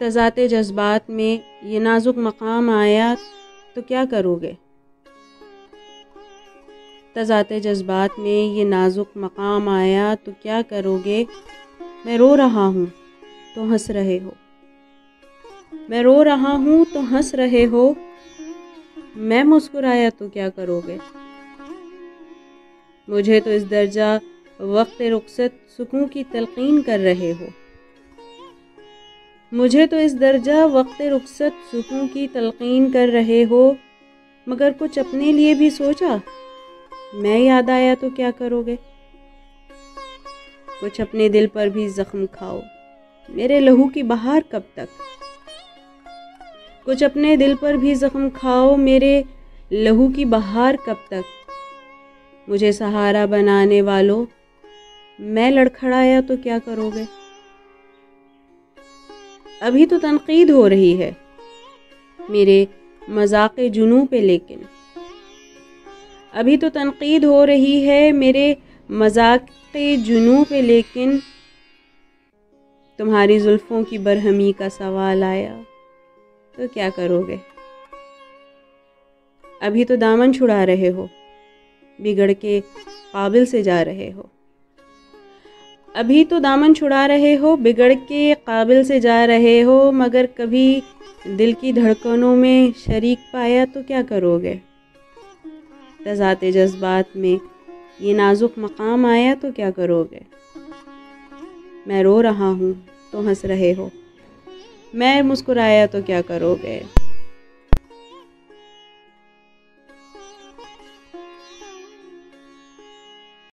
تضاد جذبات میں یہ نازک مقام آیا تو کیا کرو گے؟ تضاد جذبات میں یہ نازک مقام آیا تو کیا کرو گے؟ میں رو رہا ہوں تو ہنس رہے ہو، میں رو رہا ہوں تو ہنس رہے ہو، میں مسکرایا تو کیا کرو گے؟ مجھے تو اس درجہ وقت رخصت سکون کی تلقین کر رہے ہو، مجھے تو اس درجہ وقت رخصت سکون کی تلقین کر رہے ہو، مگر کچھ اپنے لیے بھی سوچا؟ میں یاد آیا تو کیا کرو گے؟ کچھ اپنے دل پر بھی زخم کھاؤ، میرے لہو کی بہار کب تک؟ کچھ اپنے دل پر بھی زخم کھاؤ، میرے لہو کی بہار کب تک؟ مجھے سہارا بنانے والوں، میں لڑکھڑایا تو کیا کرو گے؟ ابھی تو تنقید ہو رہی ہے میرے مذاق جنوں پہ، لیکن ابھی تو تنقید ہو رہی ہے میرے مذاق جنوں پہ، لیکن تمہاری زلفوں کی برہمی کا سوال آیا تو کیا کرو گے؟ ابھی تو دامن چھڑا رہے ہو، بگڑ کے قابل سے جا رہے ہو، ابھی تو دامن چھڑا رہے ہو، بگڑ کے قابل سے جا رہے ہو، مگر کبھی دل کی دھڑکنوں میں شریک پایا تو کیا کرو گے؟ تضاد جذبات میں یہ نازک مقام آیا تو کیا کرو گے؟ میں رو رہا ہوں تو ہنس رہے ہو، میں مسکرایا تو کیا کرو گے؟